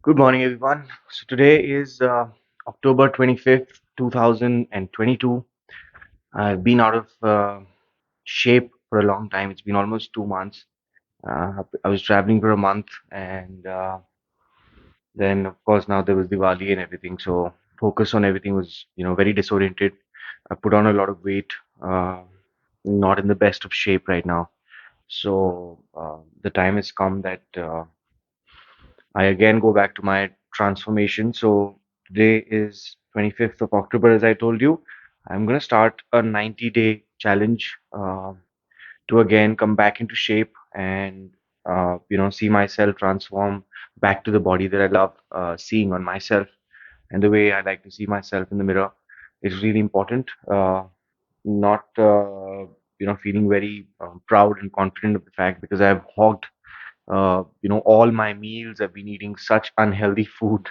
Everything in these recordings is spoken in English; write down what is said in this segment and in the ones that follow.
Good morning, everyone. So today is October 25th, 2022. I've been out of shape for a long time. It's been almost 2 months. I was traveling for a month, and then, of course, now there was Diwali and everything. So focus on everything was, very disoriented. I put on a lot of weight. Uh, not in the best of shape right now. So the time has come that I again go back to my transformation. So today is 25th of October, as I told you. I'm going to start a 90-day challenge to again come back into shape and see myself transform back to the body that I love seeing on myself and the way I like to see myself in the mirror is really important. Not feeling very proud and confident of the fact because I've hogged all my meals. I've been eating such unhealthy food.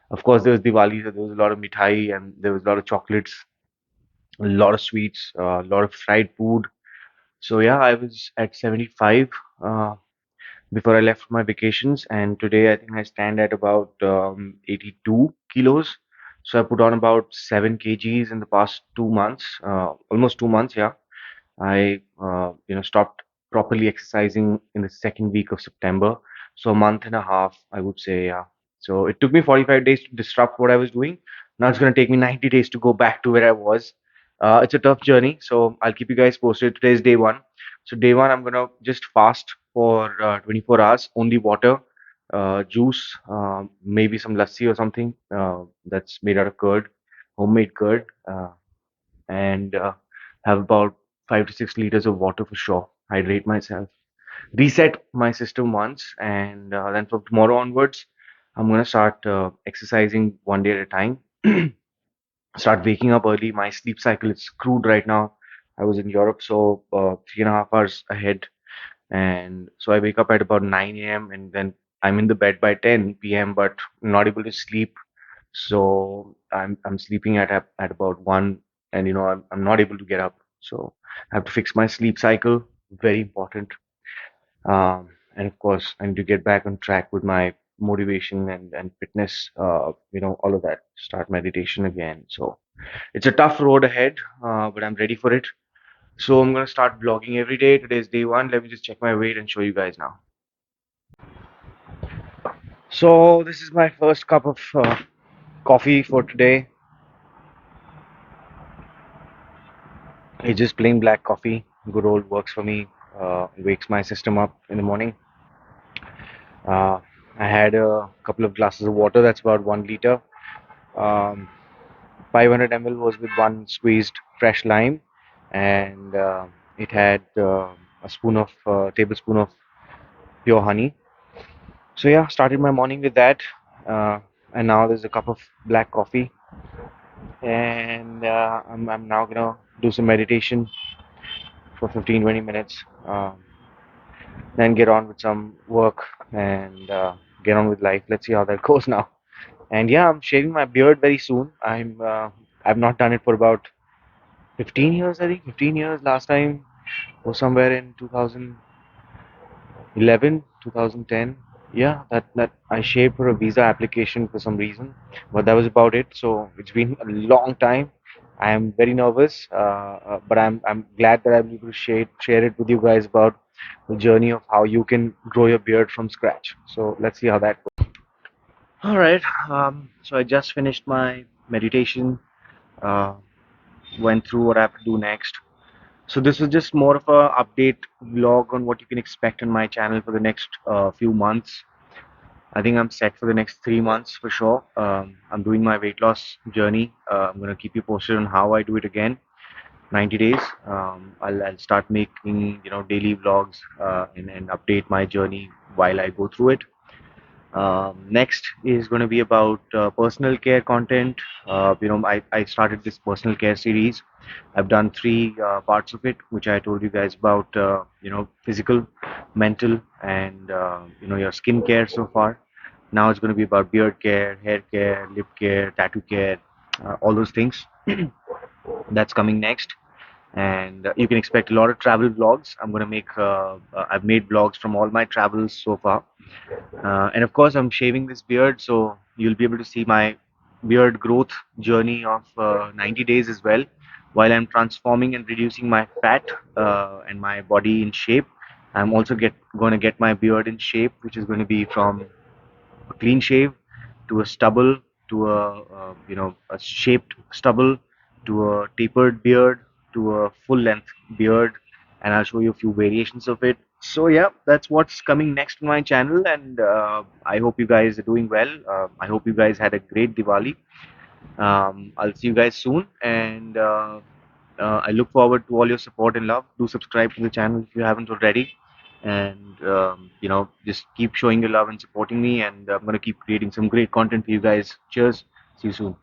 Of course, there was Diwali, so there was a lot of mithai and there was a lot of chocolates, a lot of sweets, a lot of fried food. So yeah, I was at 75 uh, before I left for my vacations, and today I think I stand at about 82 kilos. So I put on about 7 kgs in the past 2 months, almost 2 months. Yeah, I stopped properly exercising in the second week of September. So a month and a half, I would say, yeah. So it took me 45 days to disrupt what I was doing. Now it's going to take me 90 days to go back to where I was. It's a tough journey, so I'll keep you guys posted. Today is day one. So day one, I'm going to just fast for 24 hours, only water, juice, maybe some lassi or something that's made out of curd, homemade curd. And have about 5 to 6 liters of water for sure. Hydrate myself, reset my system once, and then from tomorrow onwards, I'm gonna start exercising one day at a time. Start waking up early. My sleep cycle is screwed right now. I was in Europe, so 3.5 hours ahead, and so I wake up at about 9 a.m. and then I'm in the bed by 10 p.m. but not able to sleep. So I'm sleeping at about 1, and I'm not able to get up. So I have to fix my sleep cycle. Very important. And of course, I need to get back on track with my motivation and fitness. All of that. Start meditation again. So it's a tough road ahead, but I'm ready for it. So I'm gonna start vlogging every day. Today's day one. Let me just check my weight and show you guys now. So this is my first cup of coffee for today. It's just plain black coffee. Good old works for me. Wakes my system up in the morning. Uh, I had a couple of glasses of water. That's about 1 liter. Um, 500 ml was with one squeezed fresh lime, and it had a tablespoon of pure honey. So yeah, started my morning with that, uh, and now there's a cup of black coffee, and I'm now gonna do some meditation for 15-20 minutes. Then get on with some work and get on with life. Let's see how that goes now. And yeah, I'm shaving my beard very soon. I've not done it for about 15 years, I think. 15 years. Last time was somewhere in 2011, 2010. Yeah, that I shaved for a visa application for some reason, but that was about it. So it's been a long time. I am very nervous, but I'm glad that I'm able to share it with you guys about the journey of how you can grow your beard from scratch. So let's see how that goes. All right. So I just finished my meditation. Uh, Went through what I have to do next. So this is just more of a update vlog on what you can expect on my channel for the next few months. I think I'm set for the next 3 months for sure. I'm doing my weight loss journey. I'm gonna keep you posted on how I do it again. 90 days. I'll start making daily vlogs and update my journey while I go through it. Next is going to be about personal care content. I started this personal care series. I've done three parts of it, which I told you guys about, physical, mental, and, your skin care so far. Now it's going to be about beard care, hair care, lip care, tattoo care, all those things. That's coming next. and you can expect a lot of travel vlogs. I've made vlogs from all my travels so far, and of course I'm shaving this beard, so you'll be able to see my beard growth journey of 90 days as well, while I'm transforming and reducing my fat and my body in shape. I'm also going to get my beard in shape, which is going to be from a clean shave to a stubble to a shaped stubble to a tapered beard to a full length beard, and I'll show you a few variations of it. So yeah, that's what's coming next on my channel, and I hope you guys are doing well. I hope you guys had a great Diwali. I'll see you guys soon, and I look forward to all your support and love. Do subscribe to the channel if you haven't already, and just keep showing your love and supporting me. And I'm gonna keep creating some great content for you guys. Cheers. See you soon.